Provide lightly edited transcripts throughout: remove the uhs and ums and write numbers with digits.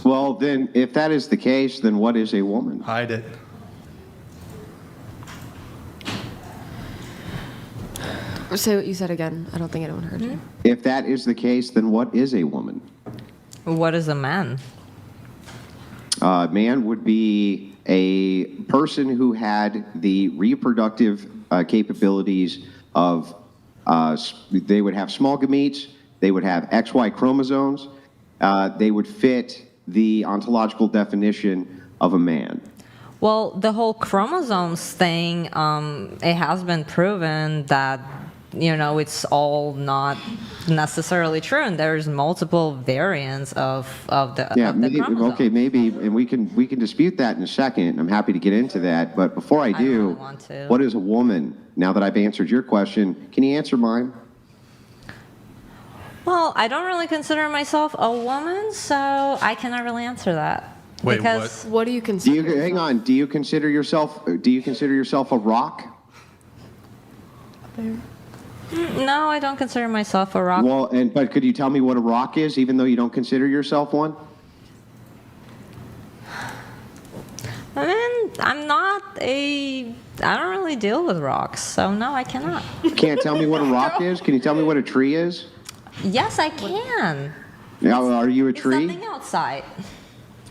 Well, then, if that is the case, then what is a woman? Hide it. Say what you said again. I don't think anyone heard you. If that is the case, then what is a woman? What is a man? Man would be a person who had the reproductive capabilities of, they would have small gametes, they would have XY chromosomes, they would fit the ontological definition of a man. Well, the whole chromosomes thing, it has been proven that, it's all not necessarily true, and there's multiple variants of the chromosomes. Okay, maybe, and we can dispute that in a second. I'm happy to get into that, but before I do, don't really want to. What is a woman? Now that I've answered your question, can you answer mine? Well, I don't really consider myself a woman, so I cannot really answer that. Wait, because What do you consider? Hang on? Do you consider yourself a rock? No, I don't consider myself a rock. Well, but could you tell me what a rock is, even though you don't consider yourself one? I mean, I don't really deal with rocks, so no, I cannot. You can't tell me what a rock is? Can you tell me what a tree is? Yes, I can. Now, are you a It's tree? something outside.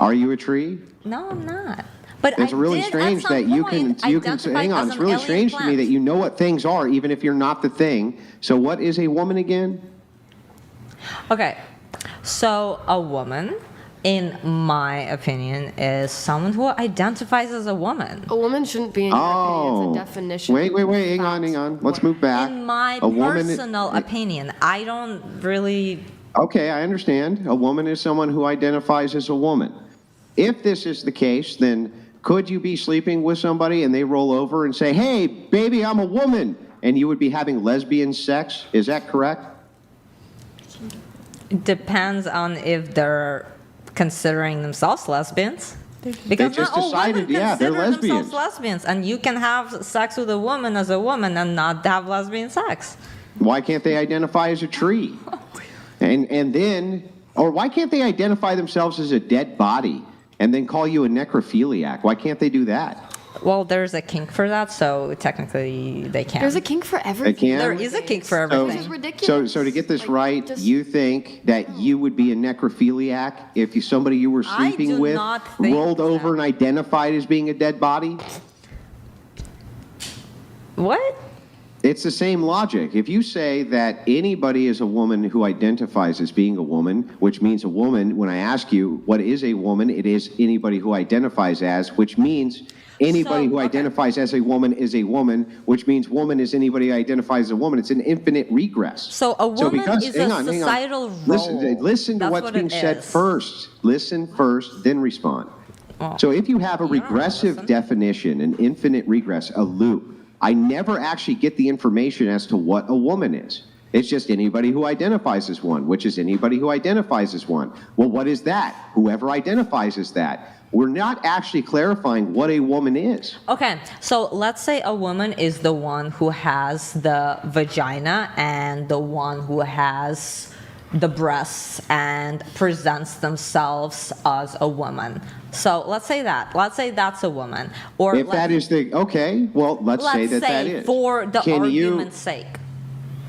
Are you a tree? No, I'm not. But It's I really did strange at some that you point can identify hang on. as It's an really alien strange to me plant. that you know what things are, even if you're not the thing. So, what is a woman again? Okay, so a woman, in my opinion, is someone who identifies as a woman. A woman shouldn't be in your opinion. It's a definition. Wait. Hang on. Let's move back. In my A woman- personal opinion, I don't really. Okay, I understand. A woman is someone who identifies as a woman. If this is the case, then could you be sleeping with somebody and they roll over and say, "Hey, baby, I'm a woman," and you would be having lesbian sex? Is that correct? It depends on if they're considering themselves lesbians. Because just not all decided, women yeah, they're consider lesbians. themselves lesbians, and you can have sex with a woman as a woman and not have lesbian sex. Why can't they identify as a tree? And then, or why can't they identify themselves as a dead body and then call you a necrophiliac? Why can't they do that? Well, there's a kink for that, so technically they can. There's a kink for everything. can? There is a kink for So, everything. This is ridiculous. so to get this Like, right, just- you think that you would be a necrophiliac if somebody you were I sleeping do with not think rolled over that. and identified as being a dead body? What? It's the same logic. If you say that anybody is a woman who identifies as being a woman, which means a woman, when I ask you what is a woman, it is anybody who identifies as, which means anybody who okay. identifies as a woman is a woman, which means woman is anybody who identifies as a woman. It's an infinite regress. So a woman is a societal role. Listen to That's what's what being it said is. first. Listen first, then respond. Well, So if you have a you don't regressive listen. definition, an infinite regress, a loop, I never actually get the information as to what a woman is. It's just anybody who identifies as one, which is anybody who identifies as one. Well, what is that? Whoever identifies as that. We're not actually clarifying what a woman is. Okay, so let's say a woman is the one who has the vagina and the one who has the breasts and presents themselves as a woman. So let's say that. Let's say that's a woman. Or If that is the, okay, well, let's say let's that say is. for the Can you- argument's sake.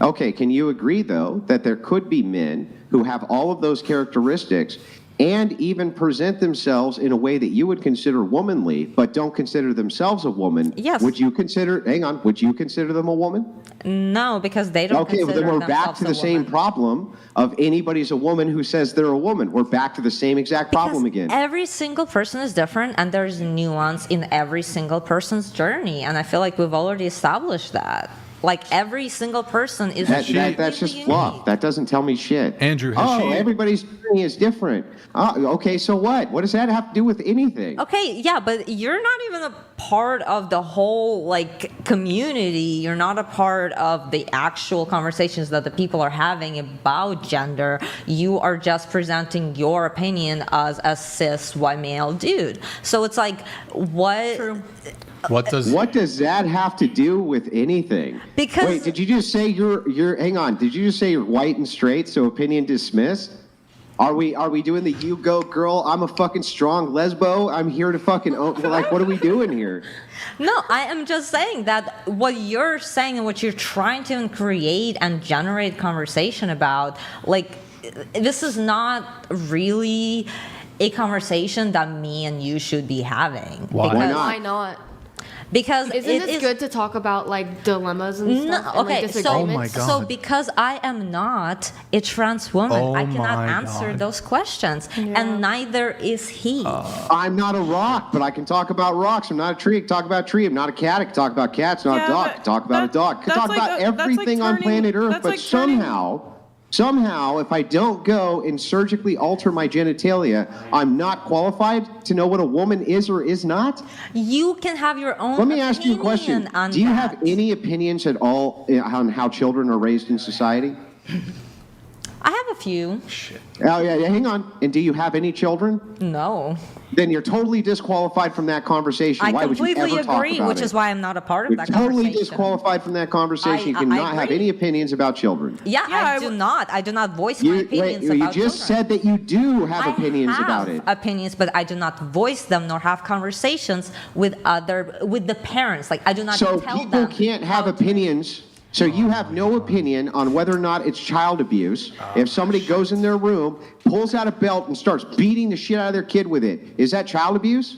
Okay, can you agree, though, that there could be men who have all of those characteristics and even present themselves in a way that you would consider womanly, but don't consider themselves a woman? Yes. Would you consider them a woman? No, because they don't Okay, well, consider then we're back themselves to a the same woman. problem of anybody's a woman who says they're a woman. We're back to the same exact problem Because again. every single person is different, and there's nuance in every single person's journey, and I feel like we've already established that. Like every single person is That's completely just unique. fluff. That doesn't tell me shit. Andrew, has she- everybody's journey is different. Okay, so what? What does that have to do with anything? Okay, yeah, but you're not even a part of the whole like community. You're not a part of the actual conversations that the people are having about gender. You are just presenting your opinion as a cis white male dude. So it's like, what? What does that have to do with anything? Because- wait, did you just say you're hang on, did you just say you're white and straight, so opinion dismissed? Are we doing the you go girl? I'm a fucking strong lesbo. I'm here to fucking own. Like, what are we doing here? No, I am just saying that what you're saying and what you're trying to create and generate conversation about, like, this is not really a conversation that me and you should be having. Why? Why not? Why not? Because Isn't it it is good to talk about like dilemmas and No, stuff? And, like, okay, so disagreements? Oh my so God. because I am not a trans woman, Oh I cannot my answer God. those questions, Yeah. and neither is he. I'm not a rock, but I can talk about rocks. I'm not a tree. I can talk about a tree. I'm not a cat. I can talk about cats. Not Yeah, a dog. I but can talk about a that- dog. I can that's talk like about a- that's like everything on turning- planet Earth. that's But like turning- somehow, if I don't go and surgically alter my genitalia, I'm not qualified to know what a woman is or is not? You can have your own. Let me ask you a question. opinion on Do you that. have any opinions at all on how children are raised in society? I have a few. Oh, yeah, hang on. And do you have any children? No, Then you're totally disqualified from that conversation. I Why would you completely ever talk agree, about which it? is why I'm not a part of You're that totally conversation. disqualified from that conversation. You I cannot have agree. any opinions about children. Yeah, Yeah, I I do would- not. I do not voice my opinions you about just children. said that you do have opinions I have about it. opinions, but I do not voice them nor have conversations with the parents. Like, I do not So tell people them can't have how to- opinions. So you have no opinion on whether or not it's child abuse. If somebody goes in their room, pulls out a belt and starts beating the shit out of their kid with it, is that child abuse?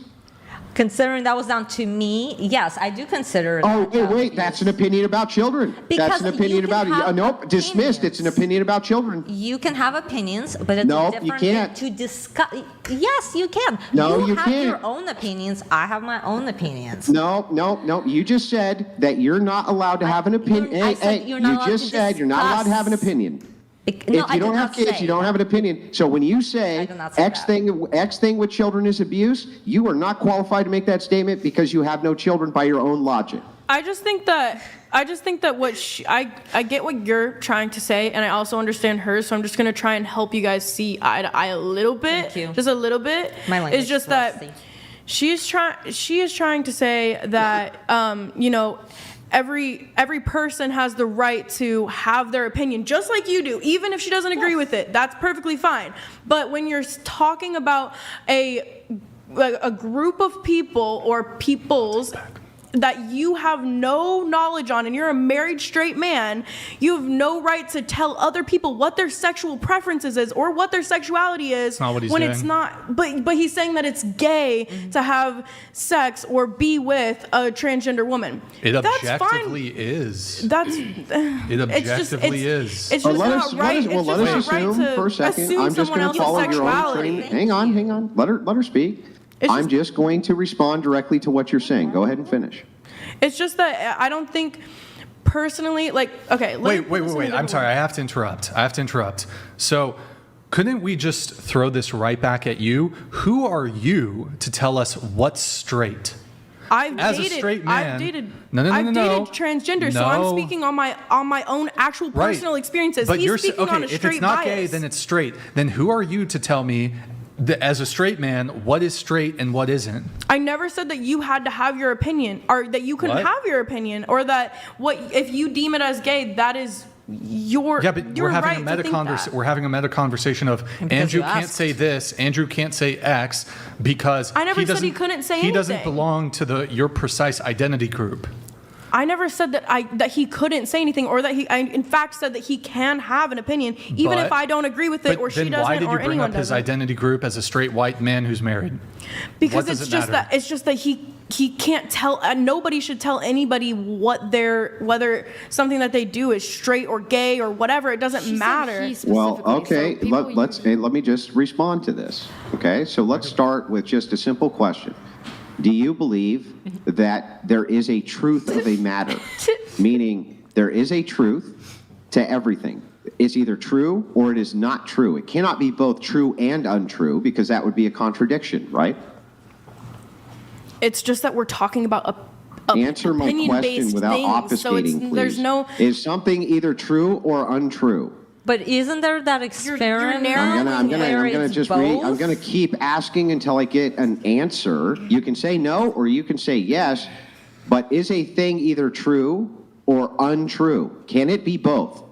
Considering that was down to me, yes, I do consider. Oh, that child wait, abuse. that's an opinion about children. Because That's an opinion you can about have nope, dismissed. It's an opinions. opinion about children. You can have opinions, but it's Nope, a you different can't. thing to discuss. Yes, you can. No, you you have can't. your own opinions. I have my own opinions. No. You just said that you're not allowed to have an opinion. I said you're not You allowed just to said you're not allowed to have an discuss. opinion. No, If I you did don't have not kids, say you don't that. have an opinion. So when you I say did not say X thing with children is abuse, you are not qualified to make that statement because you have no children by your own logic. I just think that what I get what you're trying to say, and I also understand hers. So I'm just gonna try and help you guys see eye to eye a little bit, Thank you. just a little bit. My language It's just is that rusty. she is trying to say that every person has the right to have their opinion, just like you do, even if she doesn't agree with it. That's perfectly fine. But when you're talking about a group of people or peoples that you have no knowledge on, and you're a married straight man, you have no right to tell other people what their sexual preferences is or what their sexuality is. not what he's when doing. it's not. But he's saying that it's gay to have sex or be with a transgender woman. It That's objectively fine. is. That's It objectively is. It's just not right. Let It's us just not right assume to for a second. assume I'm just someone going to else's follow your own sexuality. train. Hang on. Let her speak. It's I'm just going to respond directly to what you're saying. Go ahead and finish. It's just that I don't think personally, like, okay. let me put this in a Wait. I'm different sorry. way. I have to interrupt. So, couldn't we just throw this right back at you? Who are you to tell us what's straight? As a straight man- I've dated No. transgender, so I'm No. speaking on my own actual personal experiences. But He's you're speaking on a if straight it's not bias. gay, then it's straight. Then who are you to tell me that as a straight man what is straight and what isn't? I never said that you had to have your opinion, or that you couldn't What? have your opinion, or that if you deem it as gay, that is your Yeah, but your we're having right a meta to think that. We're having a meta conversation of Andrew you can't asked. say this, Andrew can't say X because I never he said he doesn't couldn't say he doesn't anything. belong to your precise identity group. I never said that he couldn't say anything, or that I in fact said that he can have an opinion, even But- if I don't agree with it, But or she then doesn't, why did or you bring anyone up his doesn't. identity group as a straight white man who's married? Because What does it's it just matter? that he can't tell. Nobody should tell anybody whether something that they do is straight or gay or whatever. It doesn't She said matter. he Well, specifically, okay, so people let me just respond to this. Okay, so let's start with just a simple question. Do you believe that there is a truth of a matter? Meaning there is a truth to everything. It's either true or it is not true. It cannot be both true and untrue because that would be a contradiction, right? It's just that we're talking about Answer my question opinion-based without things, so obfuscating, please. there's no. Is something either true or untrue? But isn't there that experiment? narrowing I'm where gonna it's just both? I'm gonna keep asking until I get an answer. You can say no or you can say yes, but is a thing either true or untrue? Can it be both?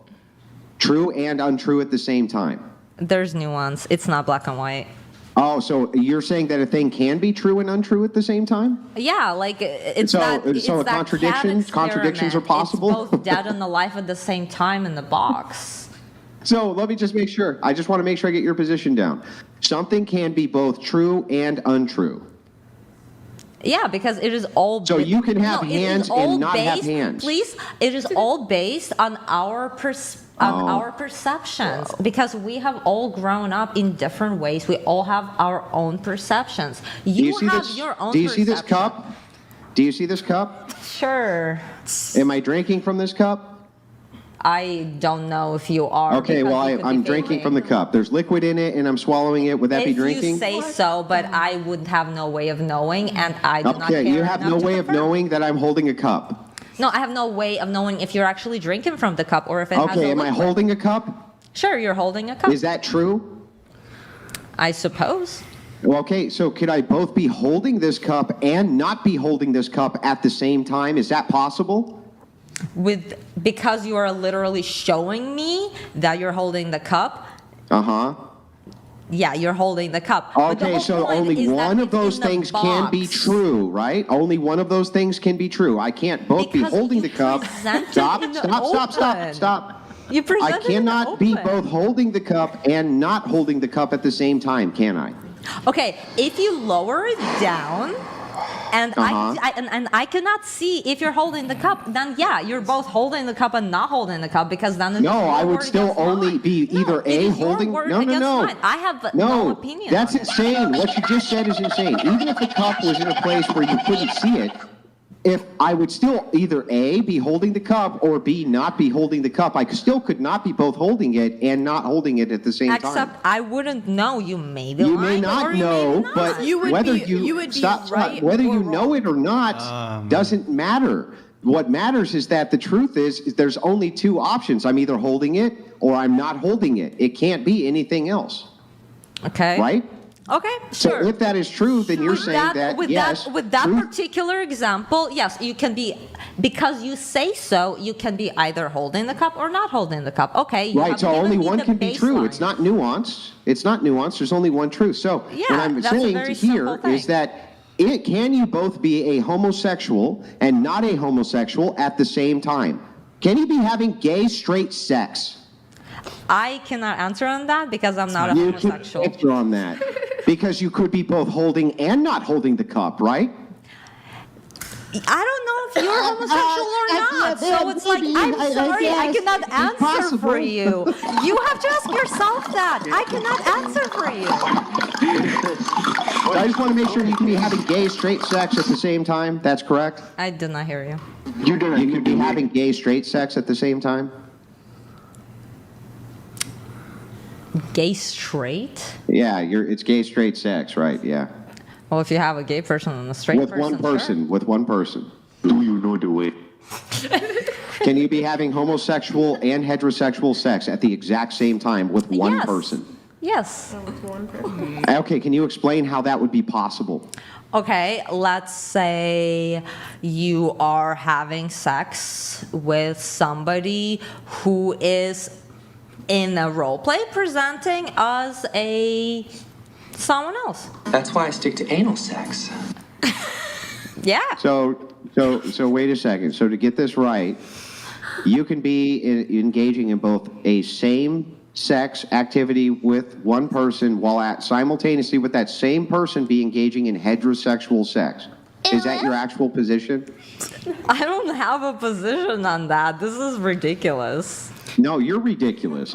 True and untrue at the same time? There's nuance. It's not black and white. Oh, so you're saying that a thing can be true and untrue at the same time? Yeah, like it's So- that. It's so a that contradiction- cat contradictions are experiment. possible? It's both dead and alive at the same time in the box. So let me just make sure. I just want to make sure I get your position down. Something can be both true and untrue. Yeah, because it is all. So you can have it is hands all and not have based- hands. Please, it is all based on our our perceptions, because we have all grown up in different ways. We all have our own perceptions. You see have this? your own. Do you see this perception. cup? Do you see this cup? Sure. Am I drinking from this cup? I don't know if you are. Okay, because well, you could I'm be drinking faking. from the cup. There's liquid in it, and I'm swallowing it. Would that be If drinking? you say so, but I would have no way of knowing, and I do not care Okay, you have enough no to way of confirm. knowing that I'm holding a cup. No, I have no way of knowing if you're actually drinking from the cup or if it has Okay, a am I liquid. holding a cup? Sure, you're holding a cup. Is that true? I suppose. Well, okay, so could I both be holding this cup and not be holding this cup at the same time? Is that possible? Because you are literally showing me that you're holding the cup. Uh-huh. Yeah, you're holding the cup. But the Okay, whole so point only is that one of it's those in the things can be box. true, right? Only one of those things can be true. I can't both Because be holding you the cup. present it Stop, in the stop. open. You I present it in the cannot be open. both holding the cup and not holding the cup at the same time, can I? Okay, if you lower it down, and Uh-huh. I cannot see if you're holding the cup, then yeah, you're both holding the cup and not holding the cup, because then it's No, your I would word still against only mine. be No, either it A, is your holding. word No, against no. mine. I have no opinion. That's on it. insane. What you just said is insane. Even if the cup was in a place where you couldn't see it, if I would still either A, be holding the cup, or B, not be holding the cup, I still could not be both holding it and not holding it at the same time. Except I wouldn't know. You may be You lying, may not or you know, may not. but You would whether be- you, you would be stop, right whether or you know wrong. it or not doesn't matter. What matters is that the truth is there's only two options. I'm either holding it or I'm not holding it. It can't be anything else, Okay. right? Okay. So Sure. if that is true, then you're With saying that, with yes, with that truth- particular example, yes, you can be, because you say so, you can be either holding the cup or not holding the cup. Okay. You right, have so given only me one the can be true. baseline. It's not nuanced. It's not nuanced. There's only one truth. So Yeah, what I'm that's a saying very here simple is thing. that can you both be a homosexual and not a homosexual at the same time? Can you be having gay, straight sex? I cannot answer on that because I'm not a You can homosexual. answer on that. Because you could be both holding and not holding the cup, right? I don't know if you're homosexual or not. So it's like, I'm sorry, I cannot answer for you. You have to ask yourself that. I cannot answer for you. I just want to make sure you can be having gay, straight sex at the same time. That's correct? I did not hear you. You could be having gay, straight sex at the same time? Gay straight? Yeah, it's gay, straight sex, right? Yeah. Well, if you have a gay person and a straight With one person, with one person. Do you know the way? Can you be having homosexual and heterosexual sex at the exact same time with one Yes. person? Yes. Okay, can you explain how that would be possible? Okay, let's say you are having sex with somebody who is in a role play presenting as someone else. That's why I stick to anal sex. Yeah. So wait a second. So to get this right, you can be engaging in both a same sex activity with one person while simultaneously with that same person be engaging in heterosexual sex. Is that your actual position? I don't have a position on that. This is ridiculous. No, you're ridiculous.